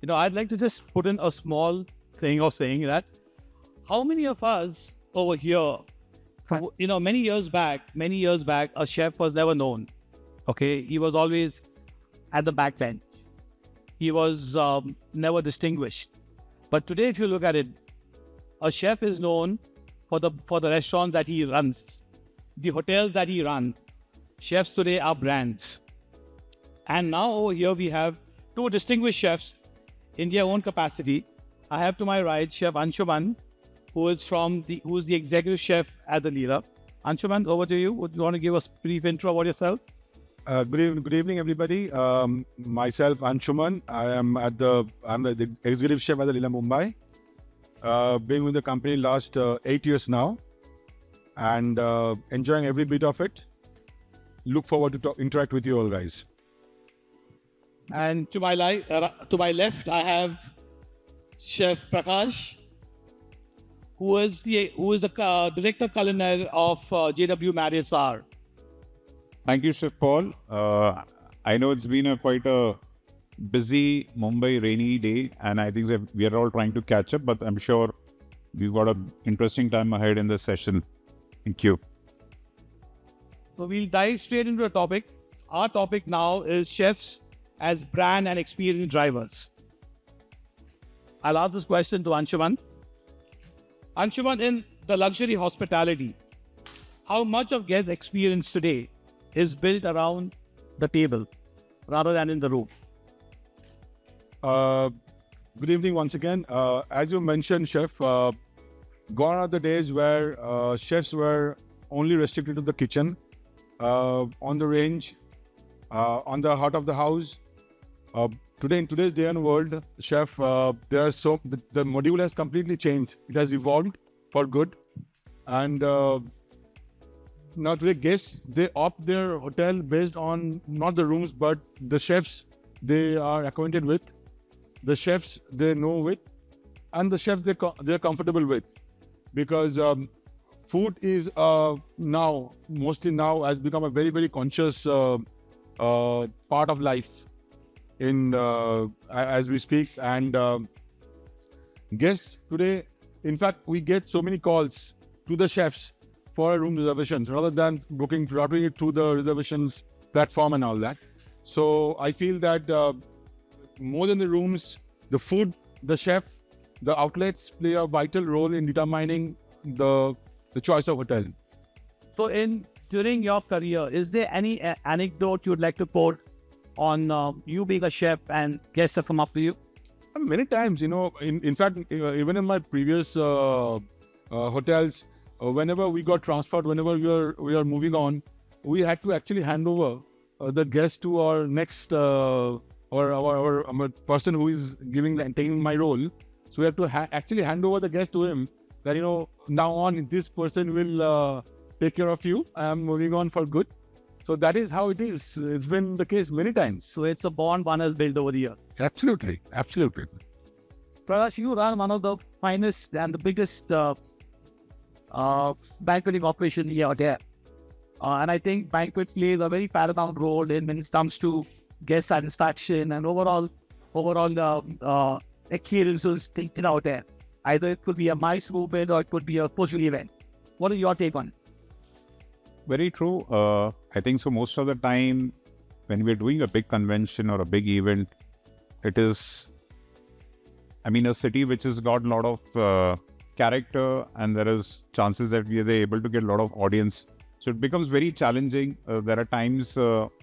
I'd like to just put in a small thing of saying that how many of us over here, many years back, a chef was never known. Okay, he was always at the back bench. He was never distinguished. But today, if you look at it, a chef is known for the restaurants that he runs, the hotels that he runs. Chefs today are brands. And now over here we have two distinguished chefs in their own capacity. I have to my right Chef Aungshuman, who's the executive chef at the Leela. Aungshuman, over to you. Would you want to give us a brief intro about yourself? Good evening, everybody. Myself, Aungshuman. I'm the executive chef at the Leela Mumbai. Been with the company last 8 years now, and enjoying every bit of it. Look forward to interact with you all, guys. And to my left, I have Chef Prakash, who is the director culinary of JW Marriott Sahar. Thank you, Chef Paul. I know it's been quite a busy Mumbai rainy day, and I think that we are all trying to catch up, but I'm sure we've got an interesting time ahead in this session. Thank you. So we'll dive straight into the topic. Our topic now is chefs as brand and experience drivers. I'll ask this question to Aungshuman. Aungshuman, in the luxury hospitality, how much of guest experience today is built around the table rather than in the room? Good evening once again. As you mentioned, Chef, gone are the days where chefs were only restricted to the kitchen, on the range, on the heart of the house. Today, in today's day and world, Chef, the module has completely changed. It has evolved for good, and now today guests, they opt their hotel based on not the rooms but the chefs they are acquainted with, the chefs they know with, and the chefs they're comfortable with, because food is mostly now has become a very, very conscious part of life in as we speak. And guests today, in fact, we get so many calls to the chefs for room reservations rather than routing it through the reservations platform and all that. So I feel that more than the rooms, the food, the chef, the outlets play a vital role in determining the choice of hotel. So during your career, is there any anecdote you'd like to quote on you being a chef and guests have come up to you? Many times, in fact, even in my previous hotels, whenever we got transferred, whenever we are moving on, we had to actually hand over the guest to our next or our person who is taking my role. So we have to actually hand over the guest to him, that now on this person will take care of you. I am moving on for good. So that is how it is. It's been the case many times. So it's a bond one has built over the years. Absolutely. Prakash, you run one of the finest and the biggest banqueting operation here there. And I think banquet plays a very paramount role when it comes to guest satisfaction and overall experiences taken out there. Either it could be a MICE movement or it could be a social event. What is your take on it? Very true. I think so. Most of the time, when we're doing a big convention or a big event, it is, a city which has got a lot of character, and there is chances that we are able to get a lot of audience. So it becomes very challenging. There are times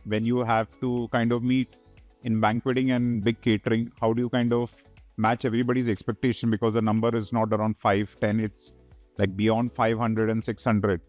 when you have to kind of meet in banqueting and big catering. How do you kind of match everybody's expectation? Because the number is not around 5, 10, it's like beyond 500 and 600.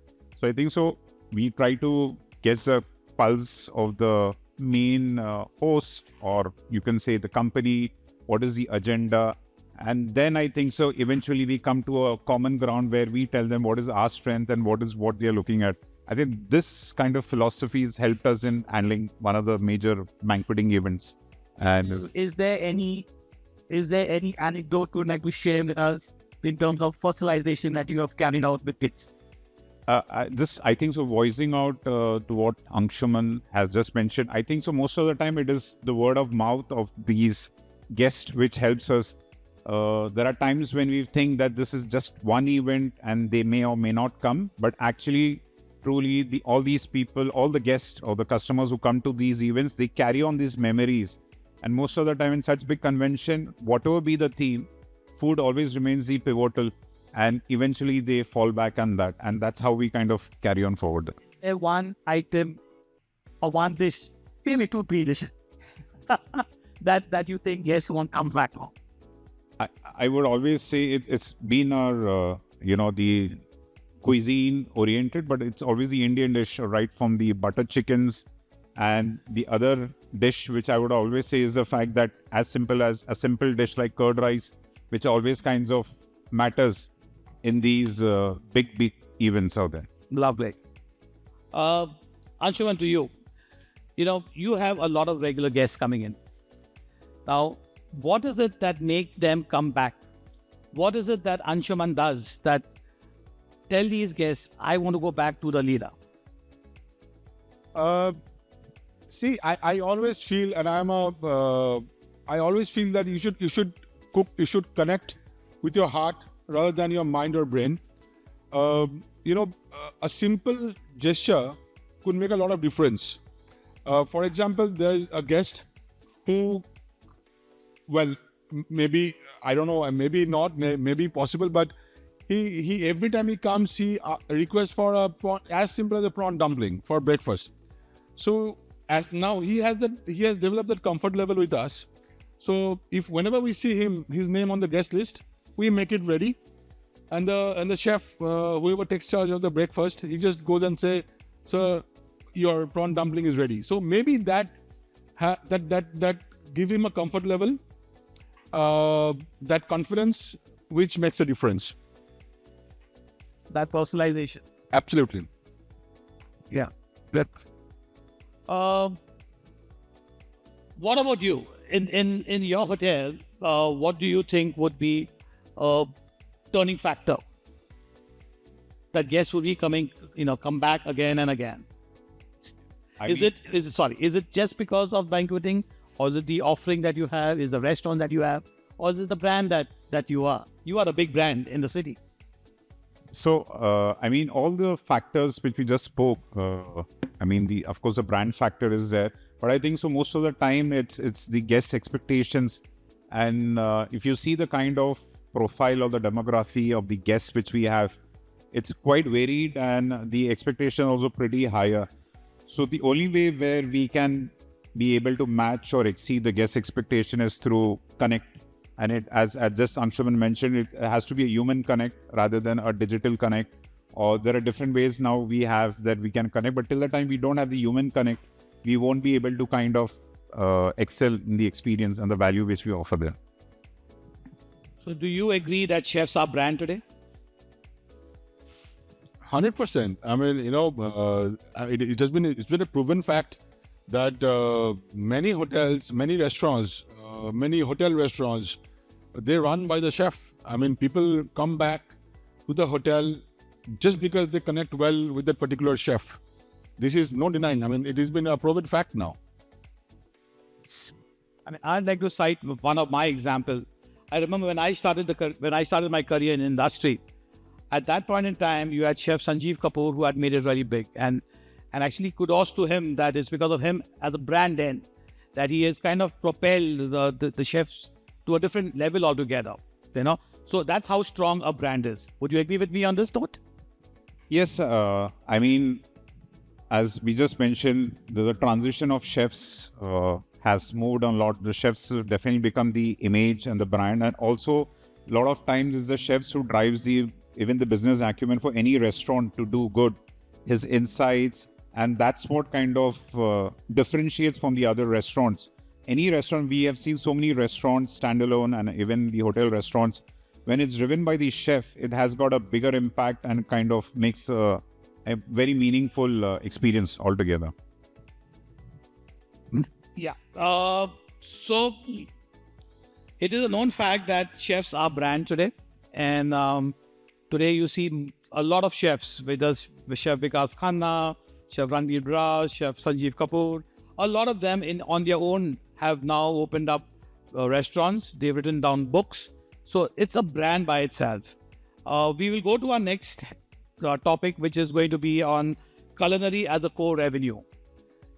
So I think so. We try to get the pulse of the main host, or you can say the company, what is the agenda. And then I think so eventually we come to a common ground where we tell them what is our strength and what they are looking at. I think this kind of philosophy has helped us in handling one of the major banqueting events. And is there any anecdote you'd like to share with us in terms of fossilization that you have carried out with kids? I think so, voicing out to what Aungshuman has just mentioned, I think so most of the time it is the word of mouth of these guest which helps us. There are times when we think that this is just one event and they may or may not come, but actually, truly, all these people, all the guests or the customers who come to these events, they carry on these memories. And most of the time in such big convention, whatever be the theme, food always remains the pivotal, and eventually they fall back on that. And that's how we kind of carry on forward. One item or one dish, maybe two, three dishes that you think guests won't come back on. I would always say it's been our, the cuisine oriented, but it's always the Indian dish, right? From the butter chickens, and the other dish, which I would always say is the fact that as simple as a simple dish like curd rice, which always kinds of matters in these big events out there. Lovely. Aungshuman, to you, you have a lot of regular guests coming in. Now, what is it that makes them come back? What is it that Aungshuman does that tell these guests, I want to go back to the Leela? See, I always feel, and I always feel that you should cook, you should connect with your heart rather than your mind or brain. A simple gesture could make a lot of difference. For example, there is a guest who, well, maybe, I don't know, maybe not, maybe possible, but he every time he comes, he requests for a prawn, as simple as a prawn dumpling for breakfast. So as now he has developed that comfort level with us. So if whenever we see his name on the guest list, we make it ready, and the chef, whoever takes charge of the breakfast, he just goes and say, "Sir, your prawn dumpling is ready." So maybe that give him a comfort level, that confidence, which makes a difference. That personalization. Absolutely. Yeah. What about you? In your hotel, what do you think would be a turning factor that guests will be come back again and again? Is it just because of banqueting, or is it the offering that you have, is the restaurant that you have, or is it the brand that you are? You are a big brand in the city. So, all the factors which we just spoke, of course, the brand factor is there. But I think so most of the time it's the guest expectations. And if you see the kind of profile or the demography of the guests which we have, it's quite varied, and the expectation also pretty higher. So the only way where we can be able to match or exceed the guest expectation is through connect. And it, as just Aungshuman mentioned, it has to be a human connect rather than a digital connect. Or there are different ways now we have that we can connect, but till the time we don't have the human connect, we won't be able to kind of excel in the experience and the value which we offer there. So do you agree that chefs are brand today? 100%. It's been a proven fact that many hotels, many restaurants, many hotel restaurants, they run by the chef. People come back to the hotel just because they connect well with that particular chef. This is no denying. It has been a proven fact now. I'd like to cite one of my examples. I remember when I started my career in industry. At that point in time, you had Chef Sanjeev Kapoor, who had made it really big, and actually kudos to him. That it's because of him as a brand then that he has kind of propelled the chefs to a different level altogether. So that's how strong a brand is. Would you agree with me on this note? Yes, as we just mentioned, the transition of chefs has moved on a lot. The chefs have definitely become the image and the brand, and also a lot of times it's the chefs who drives even the business acumen for any restaurant to do good, his insights, and that's what kind of differentiates from the other restaurants. Any restaurant, we have seen so many restaurants standalone, and even the hotel restaurants, when it's driven by the chef, it has got a bigger impact and kind of makes a very meaningful experience altogether. Yeah. So it is a known fact that chefs are brand today, and today you see a lot of chefs, with us, Chef Vikas Khanna, Chef Ranveer Brar, Chef Sanjeev Kapoor. A lot of them on their own have now opened up restaurants. They've written down books. So it's a brand by itself. We will go to our next topic, which is going to be on culinary as a core revenue.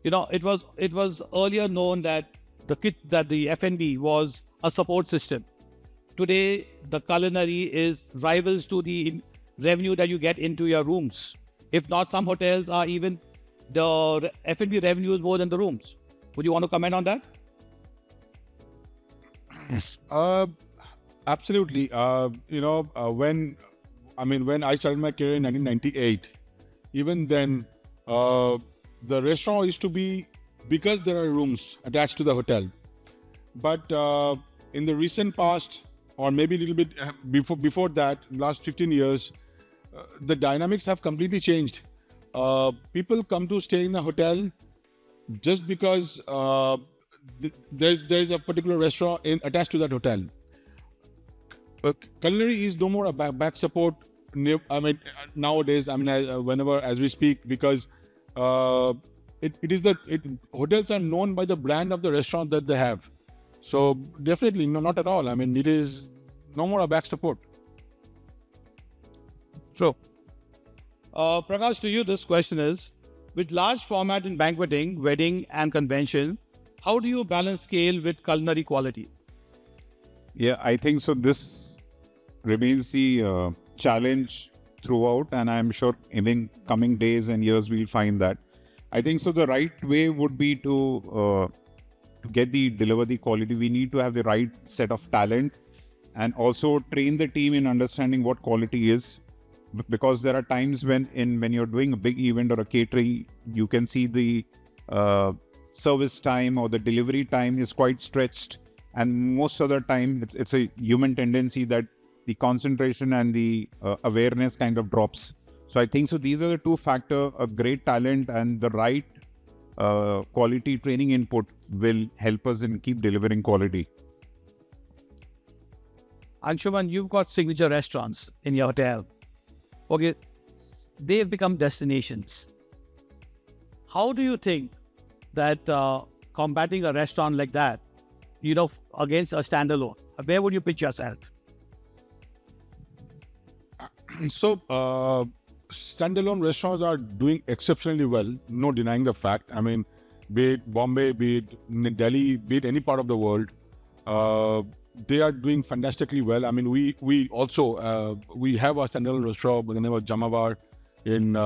It was earlier known that the F&B was a support system. Today, the culinary is rivals to the revenue that you get into your rooms. If not, some hotels are even the F&B revenue is more than the rooms. Would you want to comment on that? Absolutely. When I started my career in 1998, even then, the restaurant used to be, because there are rooms attached to the hotel. But in the recent past, or maybe a little bit before that, last 15 years, the dynamics have completely changed. People come to stay in a hotel just because there's a particular restaurant attached to that hotel. Culinary is no more a back support. Nowadays, whenever as we speak, because hotels are known by the brand of the restaurant that they have. So definitely, no, not at all. It is no more a back support. True. Prakash, to you, this question is, with large format in banqueting, wedding and convention, how do you balance scale with culinary quality? Yeah, I think so. This remains the challenge throughout, and I'm sure in coming days and years we'll find that. I think so. The right way would be to deliver the quality. We need to have the right set of talent, and also train the team in understanding what quality is. Because there are times when you're doing a big event or a catering, you can see the service time or the delivery time is quite stretched, and most of the time it's a human tendency that the concentration and the awareness kind of drops. So I think so these are the two factors: a great talent and the right quality training input will help us in keep delivering quality. Aungshuman, you've got signature restaurants in your hotel. Okay, they've become destinations. How do you think that combating a restaurant like that, against a standalone, where would you pitch yourself? So, standalone restaurants are doing exceptionally well, no denying the fact. Be it Bombay, be it Delhi, be it any part of the world, they are doing fantastically well. We also we have our standalone restaurant by the name of Jamavar in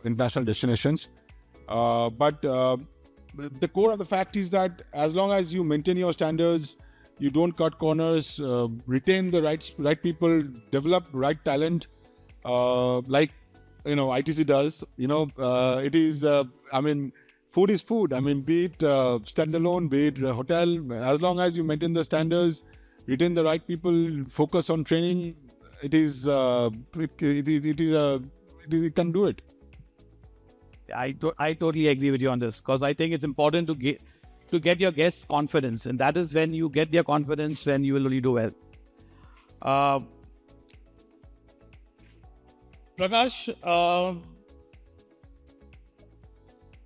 international destinations. But the core of the fact is that as long as you maintain your standards, you don't cut corners, retain the right people, develop right talent, like ITC does. It is. Food is food. Be it standalone, be it hotel. As long as you maintain the standards, retain the right people, focus on training, it can do it. I totally agree with you on this, because I think it's important to get your guests confidence, and that is when you get their confidence, when you will really do well. Prakash,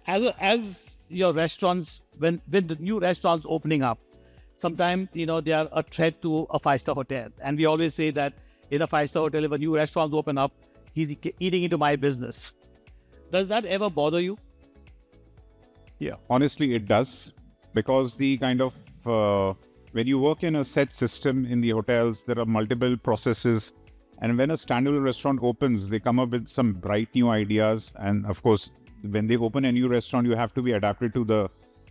as your restaurants, when the new restaurants opening up, sometimes they are a threat to a 5-star hotel, and we always say that in a 5-star hotel, if a new restaurant open up, he's eating into my business. Does that ever bother you? Yeah, honestly, it does, because the kind of when you work in a set system in the hotels, there are multiple processes, and when a standalone restaurant opens, they come up with some bright new ideas, and of course, when they open a new restaurant, you have to be adapted to the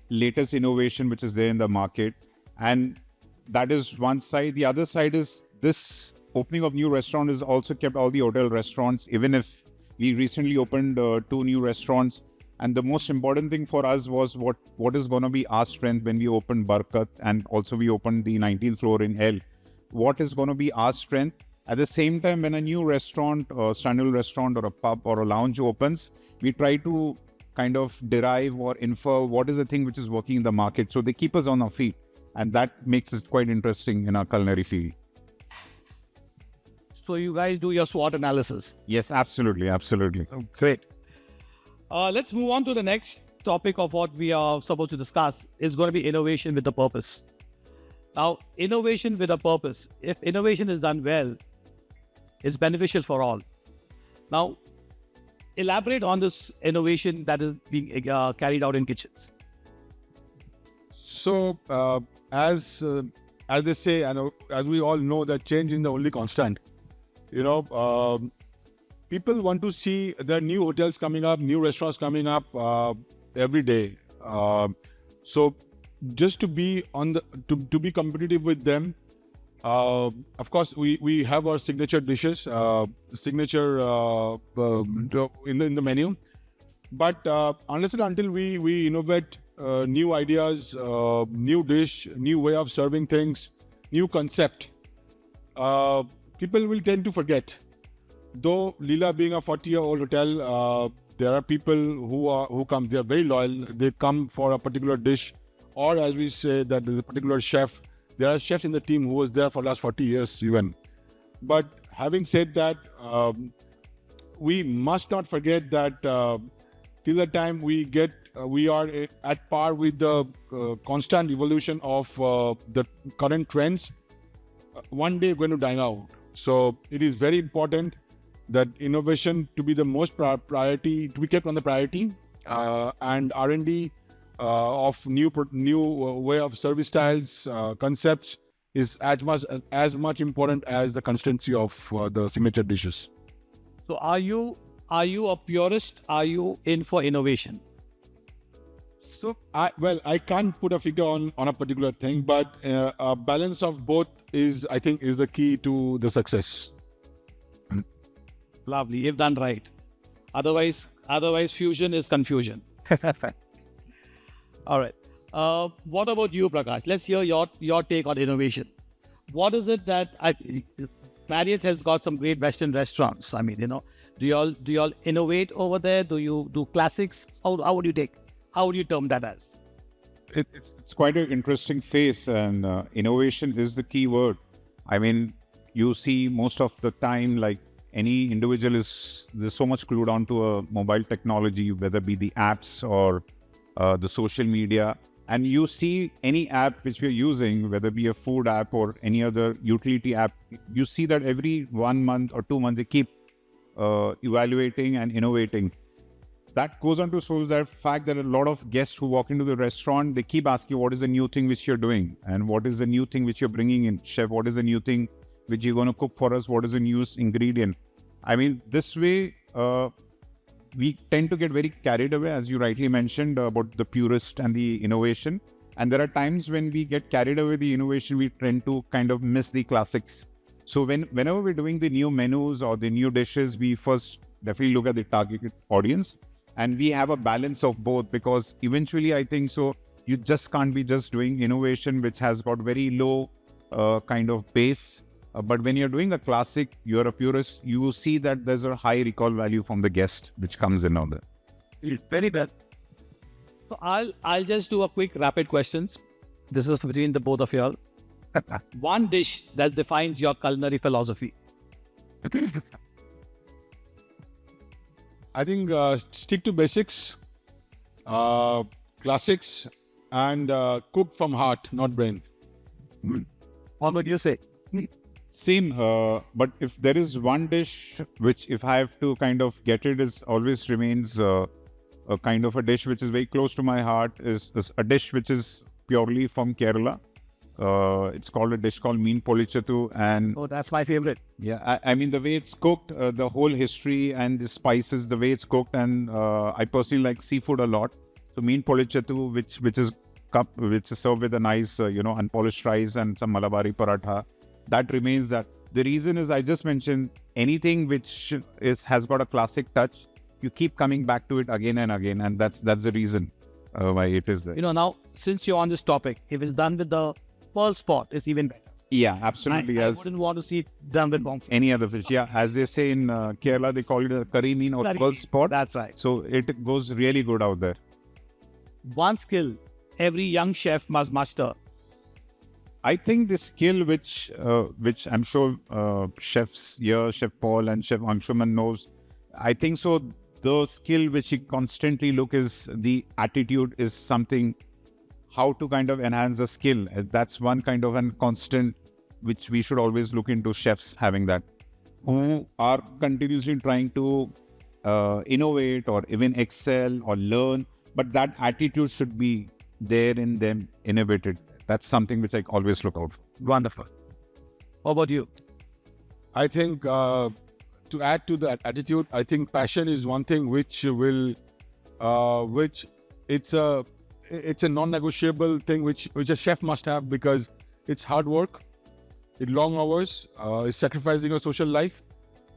latest innovation which is there in the market. And that is one side. The other side is this opening of new restaurant has also kept all the hotel restaurants, even if we recently opened 2 new restaurants. And the most important thing for us was what is going to be our strength when we opened Barkat, and also we opened the 19th floor in L. What is going to be our strength? At the same time, when a new restaurant, or standalone restaurant or a pub or a lounge opens, we try to kind of derive or infer what is the thing which is working in the market. So they keep us on our feet. And that makes it quite interesting in our culinary field. So you guys do your SWOT analysis? Yes, absolutely. Absolutely. Oh, great. Let's move on to the next topic of what we are supposed to discuss. Is going to be innovation with a purpose. Now, innovation with a purpose. If innovation is done well, it's beneficial for all. Now, elaborate on this innovation that is being carried out in kitchens. So, as they say, and as we all know, that change is the only constant. People want to see there are new hotels coming up, new restaurants coming up every day. So, just to be to be competitive with them, of course, we have our signature dishes, signature in the menu. But unless and until we innovate new ideas, new dish, new way of serving things, new concept, people will tend to forget. Though Leela being a 40-year-old hotel, there are people who come. They are very loyal. They come for a particular dish, or as we say that there's a particular chef. There are chefs in the team who was there for the last 40 years even. But having said that, we must not forget that till the time we are at par with the constant evolution of the current trends, one day we're going to die out. So it is very important that innovation to be the most priority, to be kept on the priority, and R&D of new way of service styles, concepts is as much important as the consistency of the signature dishes. So are you a purist? Are you in for innovation? So I can't put a figure on a particular thing, but a balance of both is the key to the success. Lovely, if done right. Otherwise fusion is confusion. All right. What about you, Prakash? Let's hear your take on innovation. What is it that Marriott has got some great Western restaurants. I mean, do you all innovate over there? Do you do classics? How would you term that as? It's quite an interesting phase, and innovation is the key word. I mean, you see most of the time, like any individual there's so much glued onto a mobile technology, whether it be the apps or the social media. And you see any app which we're using, whether it be a food app or any other utility app, you see that every 1 month or 2 months, they keep evaluating and innovating. That goes on to show that fact that a lot of guests who walk into the restaurant, they keep asking, what is the new thing which you're doing? And what is the new thing which you're bringing in? Chef, what is the new thing which you're going to cook for us? What is the new ingredient? I mean, this way, we tend to get very carried away, as you rightly mentioned, about the purist and the innovation. And there are times when we get carried away with the innovation, we tend to kind of miss the classics. So whenever we're doing the new menus or the new dishes, we first definitely look at the target audience. And we have a balance of both, because eventually I think so, you just can't be just doing innovation which has got very low kind of base. But when you're doing a classic, you're a purist, you see that there's a high recall value from the guest which comes in on there. Very well. So I'll just do a quick rapid questions. This is between the both of you all. One dish that defines your culinary philosophy. I think stick to basics, classics, and cook from heart, not brain. What would you say? Same, but if there is one dish which, if I have to kind of get it, is always remains a kind of a dish which is very close to my heart, is a dish which is purely from Kerala. It's called a dish called Meen Polichatu, and Oh, that's my favorite. yeah, I mean the way it's cooked, the whole history and the spices, the way it's cooked, and I personally like seafood a lot. So Meen Polichatu, which is served with a nice unpolished rice and some Malabari paratha, that remains that. The reason is, I just mentioned, anything which has got a classic touch, you keep coming back to it again and again, and that's the reason why it is there. Now since you're on this topic, if it's done with the pearl spot, it's even better. Yeah, absolutely. I wouldn't want to see it done with bomb. Any other fish, yeah, as they say in Kerala, they call it a curry mean or pearl spot. That's right. So it goes really good out there. One skill every young chef must master. I think the skill which I'm sure chefs here, Chef Paul and Chef Aungshuman knows. I think so. The skill which he constantly look is the attitude is something how to kind of enhance the skill. That's one kind of a constant which we should always look into, chefs having that, who are continuously trying to innovate or even excel or learn, but that attitude should be there in them, innovated. That's something which I always look out for. Wonderful. What about you? I think to add to that attitude, I think passion is one thing which will, which it's a non-negotiable thing which a chef must have, because it's hard work, it's long hours, it's sacrificing your social life.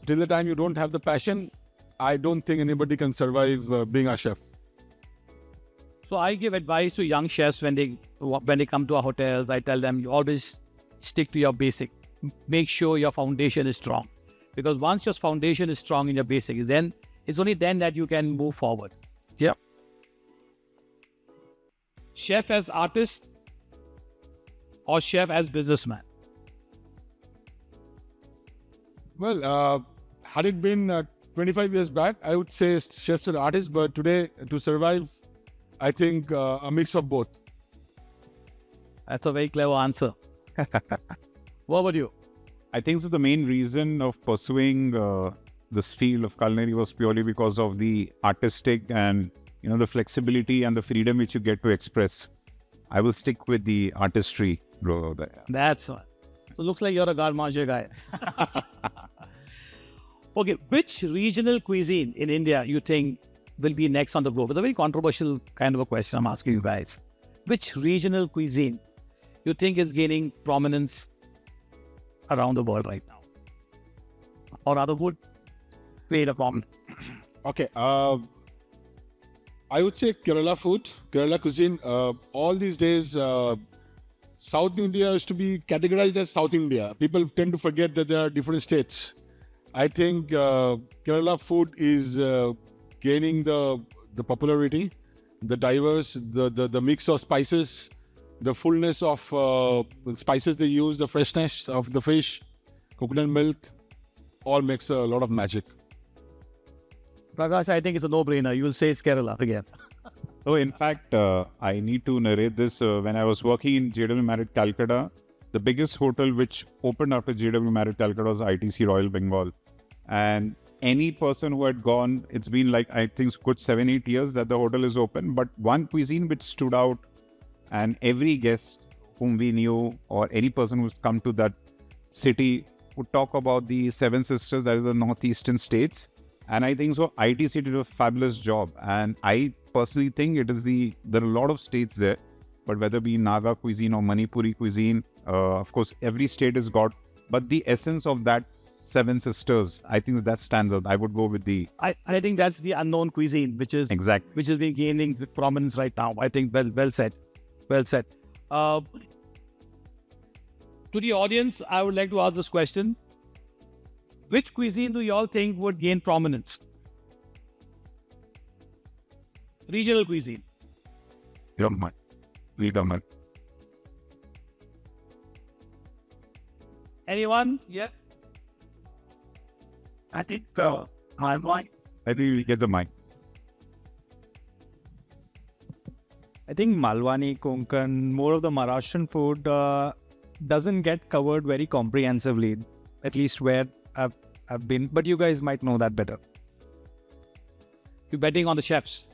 Till the time you don't have the passion, I don't think anybody can survive being a chef. So I give advice to young chefs when they come to our hotels. I tell them, you always stick to your basic. Make sure your foundation is strong, because once your foundation is strong in your basics, then it's only then that you can move forward. Yeah. Chef as artist or chef as businessman? Well, had it been 25 years back, I would say chef's an artist, but today to survive, I think a mix of both. That's a very clever answer. What about you? I think so the main reason of pursuing this field of culinary was purely because of the artistic and, you know, the flexibility and the freedom which you get to express. I will stick with the artistry, bro. That's one. So looks like you're a garde manger guy. Okay, which regional cuisine in India you think will be next on the globe? It's a very controversial kind of a question I'm asking you guys. Which regional cuisine you think is gaining prominence around the world right now, or rather would create a problem? Okay, I would say Kerala food, Kerala cuisine. All these days, South India is to be categorized as South India. People tend to forget that there are different states. I think Kerala food is gaining the popularity, the diverse, the mix of spices, the fullness of spices they use, the freshness of the fish, coconut milk, all makes a lot of magic. Prakash, I think it's a no-brainer. You will say it's Kerala again. Oh, in fact, I need to narrate this. When I was working in JW Marriott Calcutta, the biggest hotel which opened after JW Marriott Calcutta was ITC Royal Bengal. And any person who had gone, it's been like, I think, good 7-8 years that the hotel is open. But one cuisine which stood out, and every guest whom we knew or any person who's come to that city would talk about the Seven Sisters, that is the northeastern states. And I think so ITC did a fabulous job. And I personally think it is there are a lot of states there, but whether it be Naga cuisine or Manipuri cuisine, of course, every state has got, but the essence of that Seven Sisters, I think that stands out. I would go with I think that's the unknown cuisine, which is exactly, which is being gaining prominence right now. I think well said. Well said. To the audience, I would like to ask this question. Which cuisine do you all think would gain prominence? Regional cuisine. Anyone? Yes? I think Malwani. I think you get the mic. I think Malwani, Konkan, more of the Maharashtrian food doesn't get covered very comprehensively, at least where I've been. But you guys might know that better. You're betting on the chefs.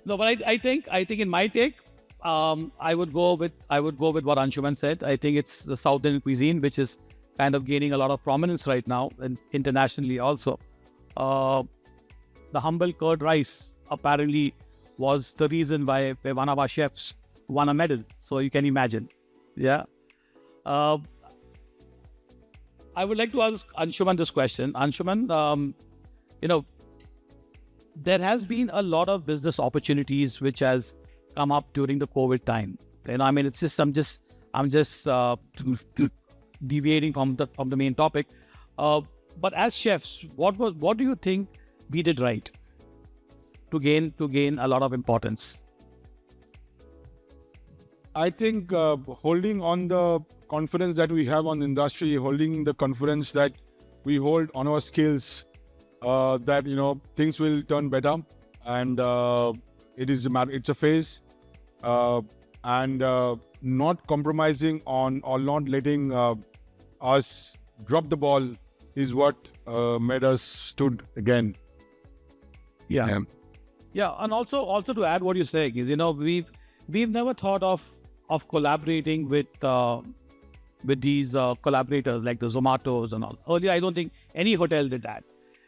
No, but I think in my take, I would go with what Aungshuman said. I think it's the South Indian cuisine, which is kind of gaining a lot of prominence right now and internationally also. The humble curd rice apparently was the reason why one of our chefs won a medal. So you can imagine. Yeah. I would like to ask Aungshuman this question. Aungshuman, there has been a lot of business opportunities which has come up during the COVID time. I mean, it's just I'm just deviating from the main topic. But as chefs, what do you think we did right to gain a lot of importance? I think holding on the confidence that we have on the industry, holding the confidence that we hold on our skills, that things will turn better, and it's a phase. and not compromising on or not letting us drop the ball is what made us stood again. Yeah. Yeah, and also to add what you're saying is, we've never thought of collaborating with these collaborators like the Zomatos and all. Earlier, I don't think any hotel did that,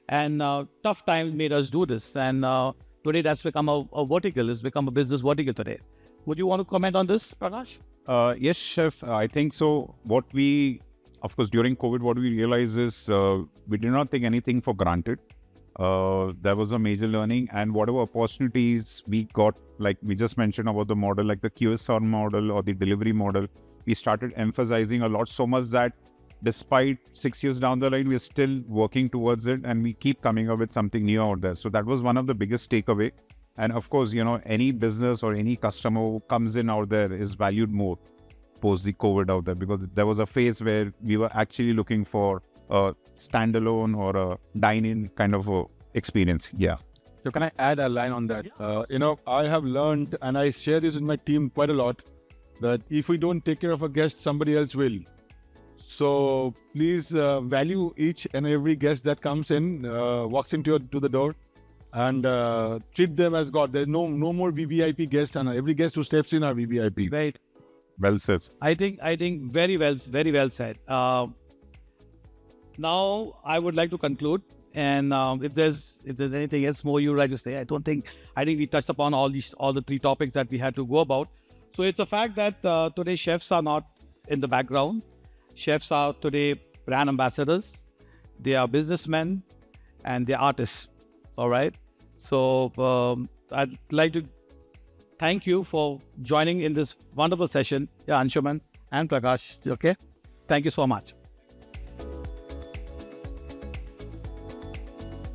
and tough times made us do this. And today, that's become a vertical. It's become a business vertical today. Would you want to comment on this, Prakash? Yes, chef. I think so. Of course, during COVID, what we realized is we did not take anything for granted. There was a major learning, and whatever opportunities we got, like we just mentioned about the model, like the QSR model or the delivery model, we started emphasizing a lot, so much that despite 6 years down the line, we're still working towards it, and we keep coming up with something new out there. So that was one of the biggest takeaway. And of course, any business or any customer who comes in out there is valued more post the COVID out there, because there was a phase where we were actually looking for a standalone or a dine-in kind of a experience. Yeah. So can I add a line on that? I have learned, and I share this with my team quite a lot, that if we don't take care of a guest, somebody else will. So please value each and every guest that comes in, walks to the door, and treat them as God. There's no more VVIP guests, and every guest who steps in are VVIP. Right. Well said. I think very well said. Now I would like to conclude, and if there's anything else more you would like to say, I think we touched upon all the three topics that we had to go about. So it's a fact that today chefs are not in the background. Chefs are today brand ambassadors. They are businessmen, and they're artists. All right. So I'd like to thank you for joining in this wonderful session, Aungshuman and Prakash. Okay. Thank you so much.